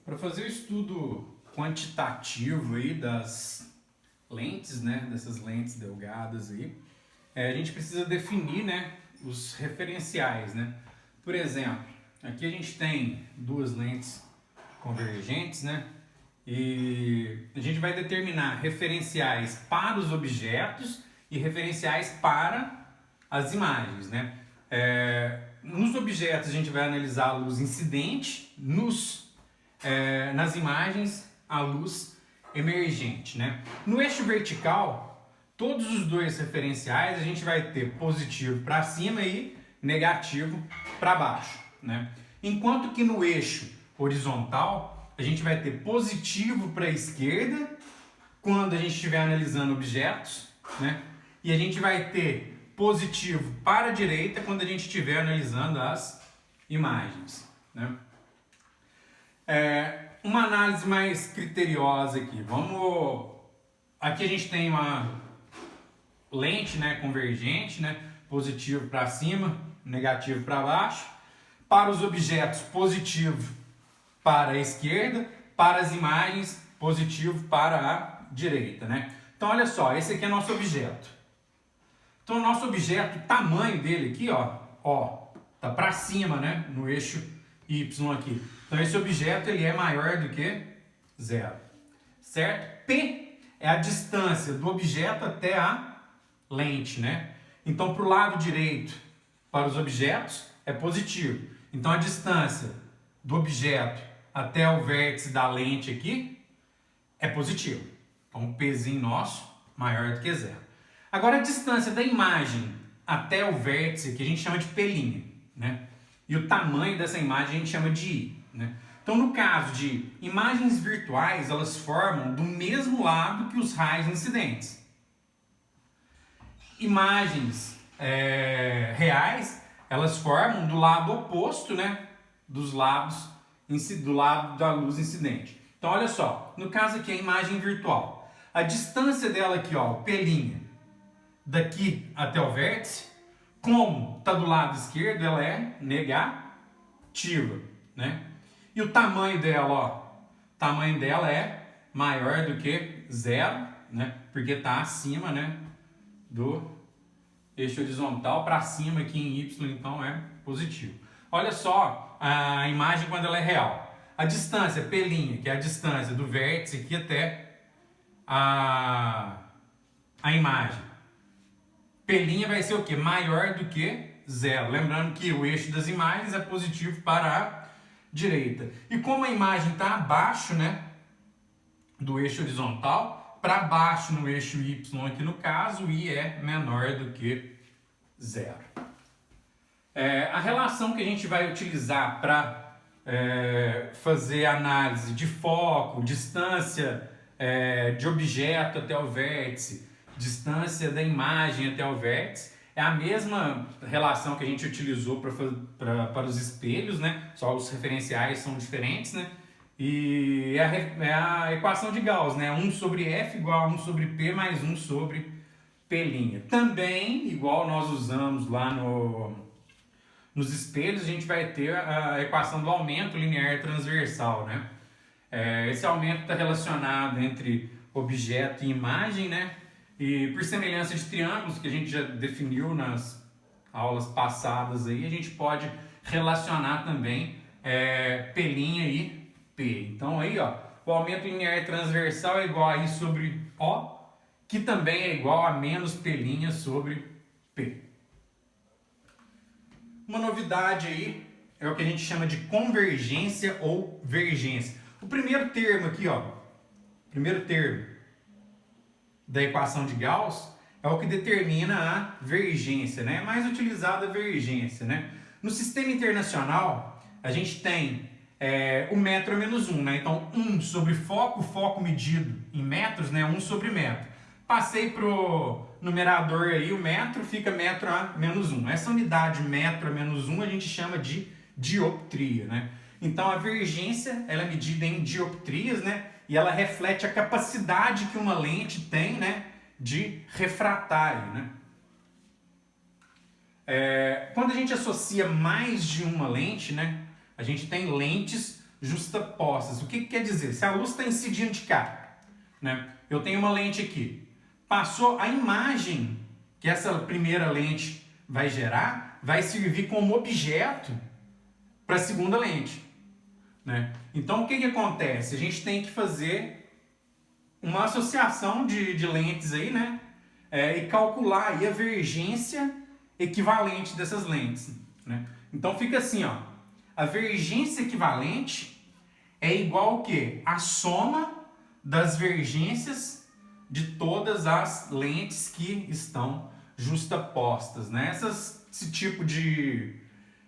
Para fazer o estudo quantitativo aí das lentes, né, dessas lentes delgadas aí, a gente precisa definir, né, os referenciais, né? Por exemplo, aqui a gente tem duas lentes convergentes, né? E a gente vai determinar referenciais para os objetos e referenciais para as imagens, né? Nos objetos a gente vai analisar a luz incidente, nas imagens a luz emergente, né? No eixo vertical, todos os dois referenciais a gente vai ter positivo para cima e negativo para baixo, né? Enquanto que no eixo horizontal a gente vai ter positivo para a esquerda quando a gente estiver analisando objetos, né? E a gente vai ter positivo para a direita quando a gente estiver analisando as imagens, né? Uma análise mais criteriosa aqui. Aqui a gente tem uma lente, né, convergente, né? Positivo para cima, negativo para baixo. Para os objetos, positivo para a esquerda, para as imagens, positivo para a direita, né? Então, olha só, esse aqui é nosso objeto. Então, o nosso objeto, o tamanho dele aqui, tá para cima, né? No eixo Y aqui. Então, esse objeto, ele é maior do que zero, certo? P é a distância do objeto até a lente, né? Então, para o lado direito, para os objetos, é positivo. Então, a distância do objeto até o vértice da lente aqui é positivo. Então, o Pzinho nosso maior do que zero. Agora, a distância da imagem até o vértice que a gente chama de P', né? E o tamanho dessa imagem a gente chama de I, né? Então, no caso de imagens virtuais, elas formam do mesmo lado que os raios incidentes. Imagens reais, elas formam do lado oposto, né? Do lado da luz incidente. Então, olha só, no caso aqui a imagem virtual, a distância dela aqui, ó, o P', daqui até o vértice, como está do lado esquerdo, ela é negativa, né? E o tamanho dela, ó, o tamanho dela é maior do que zero, né? Porque está acima, né, do eixo horizontal para cima aqui em Y, então é positivo. Olha só a imagem quando ela é real. A distância P', que é a distância do vértice aqui até a imagem. P' vai ser o quê? Maior do que zero. Lembrando que o eixo das imagens é positivo para a direita. E como a imagem está abaixo, né, do eixo horizontal, para baixo no eixo Y aqui no caso, o I é menor do que zero. A relação que a gente vai utilizar para fazer análise de foco, distância de objeto até o vértice, distância da imagem até o vértice, é a mesma relação que a gente utilizou para os espelhos, né? Só os referenciais são diferentes, né? E é a equação de Gauss, né? 1 sobre F igual a 1 sobre P mais 1 sobre P'. Também, igual nós usamos lá nos espelhos, a gente vai ter a equação do aumento linear transversal, né? Esse aumento está relacionado entre objeto e imagem, né? E por semelhança de triângulos, que a gente já definiu nas aulas passadas, aí, a gente pode relacionar também P' e P. Então, aí, ó, o aumento linear transversal é igual a I sobre O, que também é igual a menos P' sobre P. Uma novidade aí é o que a gente chama de convergência ou vergência. O primeiro termo aqui, ó, primeiro termo da equação de Gauss é o que determina a vergência, né? É mais utilizada a vergência, né? No sistema internacional, a gente tem o metro a menos 1, né? Então, 1 sobre foco, foco medido em metros, né? 1 sobre metro. Passei pro numerador aí, o metro, fica metro a menos 1. Essa unidade metro a menos 1 a gente chama de dioptria, né? Então, a vergência, ela é medida em dioptrias, né? E ela reflete a capacidade que uma lente tem, né, de refratário, né? Quando a gente associa mais de uma lente, né, a gente tem lentes justapostas. O que quer dizer? Se a luz está incidindo de cá, né? Eu tenho uma lente aqui. Passou a imagem que essa primeira lente vai gerar, vai servir como objeto para a segunda lente, né? Então, o que acontece? A gente tem que fazer uma associação de lentes aí, né? E calcular aí a vergência equivalente dessas lentes, né? Então, fica assim, ó. A vergência equivalente é igual ao quê? A soma das vergências de todas as lentes que estão justapostas, né? Esse tipo de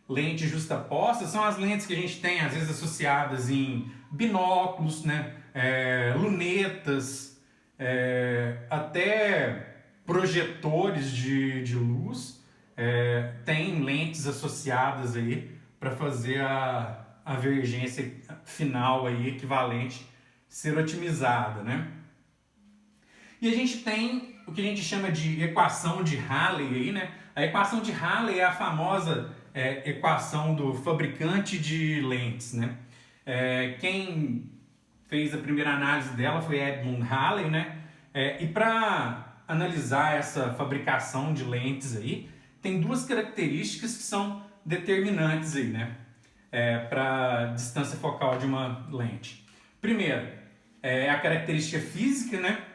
lente justaposta são as lentes que a gente tem, às vezes, associadas em binóculos, né? Lunetas, até projetores de luz, tem lentes associadas aí para fazer a vergência final aí, equivalente, ser otimizada, né? E a gente tem o que a gente chama de equação de Rayleigh aí, né? A equação de Rayleigh é a famosa equação do fabricante de lentes, né? Quem fez a primeira análise dela foi Edmund Halley, né? E para analisar essa fabricação de lentes aí, tem duas características que são determinantes aí, né? Para a distância focal de uma lente. Primeiro, a característica física, né?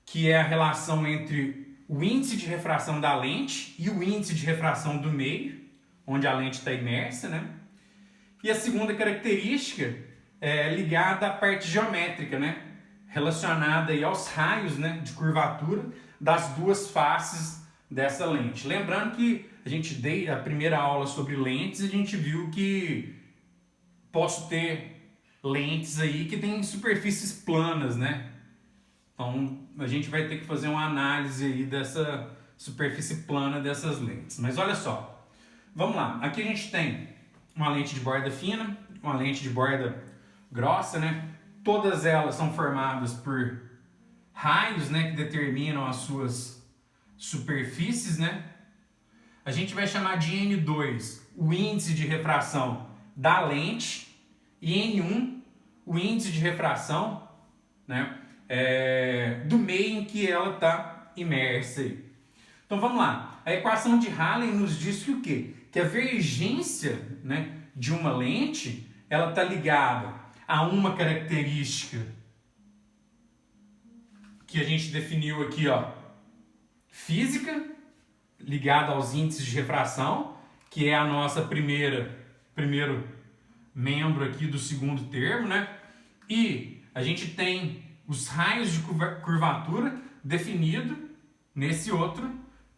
Que é a relação entre o índice de refração da lente e o índice de refração do meio, onde a lente está imersa, né? E a segunda característica é ligada à parte geométrica, né? Relacionada aí aos raios, né, de curvatura das duas faces dessa lente. Lembrando que a gente deu a primeira aula sobre lentes e a gente viu que posso ter lentes aí que têm superfícies planas, né? Então a gente vai ter que fazer uma análise aí dessa superfície plana dessas lentes. Mas olha só, vamos lá. Aqui a gente tem uma lente de borda fina, uma lente de borda grossa, né? Todas elas são formadas por raios, né, que determinam as suas superfícies, né? A gente vai chamar de N2 o índice de refração da lente e N1 o índice de refração, né, do meio em que ela está imersa. Então vamos lá. A equação de Rayleigh nos diz que o quê? Que a vergência, né, de uma lente ela está ligada a uma característica que a gente definiu aqui, ó, física, ligada aos índices de refração, que é a nossa primeiro membro aqui do segundo termo, né? E a gente tem os raios de curvatura definido nesse outro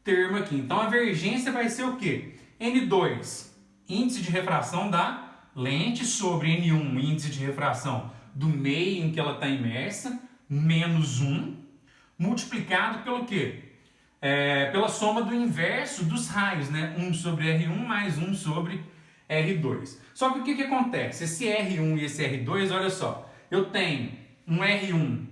termo aqui. Então a vergência vai ser o quê? N2, índice de refração da lente, sobre N1, índice de refração do meio em que ela está imersa, menos 1, multiplicado pelo quê? Pela soma do inverso dos raios, né? 1 sobre R1 mais 1 sobre R2. Só que o que acontece? Esse R1 e esse R2, olha só, eu tenho um R1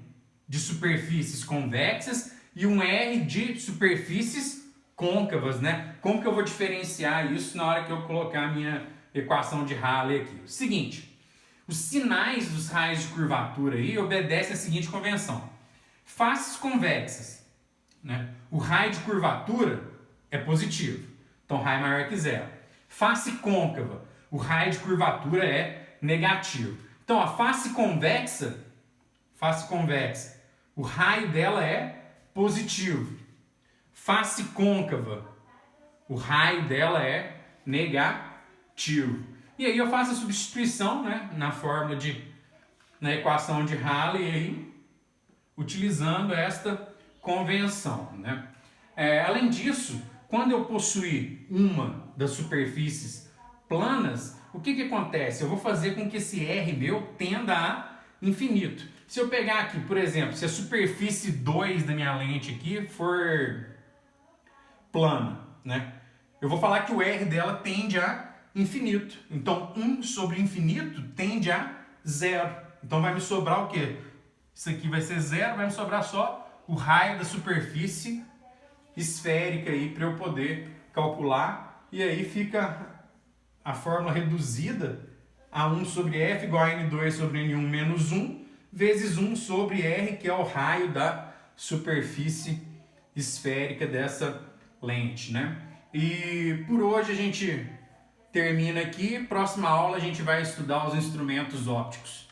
de superfícies convexas e um R de superfícies côncavas, né? Como que eu vou diferenciar isso na hora que eu colocar a minha equação de Rayleigh aqui? O seguinte, os sinais dos raios de curvatura aí obedecem à seguinte convenção. Faces convexas, né? O raio de curvatura é positivo, então raio maior que zero. Face côncava, o raio de curvatura é negativo. Então a face convexa, o raio dela é positivo. Face côncava, o raio dela é negativo. E aí eu faço a substituição, né, na equação de Rayleigh aí, utilizando esta convenção, né? Além disso, quando eu possuir uma das superfícies planas, o que acontece? Eu vou fazer com que esse R meu tenda a infinito. Se eu pegar aqui, por exemplo, se a superfície 2 da minha lente aqui for plana, né? Eu vou falar que o R dela tende a infinito. Então, 1 sobre infinito tende a zero. Então, vai me sobrar o quê? Isso aqui vai ser zero, vai me sobrar só o raio da superfície esférica aí para eu poder calcular. E aí fica a fórmula reduzida A1 sobre F igual a N2 sobre N1 menos 1, vezes 1 sobre R, que é o raio da superfície esférica dessa lente, né? E por hoje a gente termina aqui. Próxima aula a gente vai estudar os instrumentos ópticos.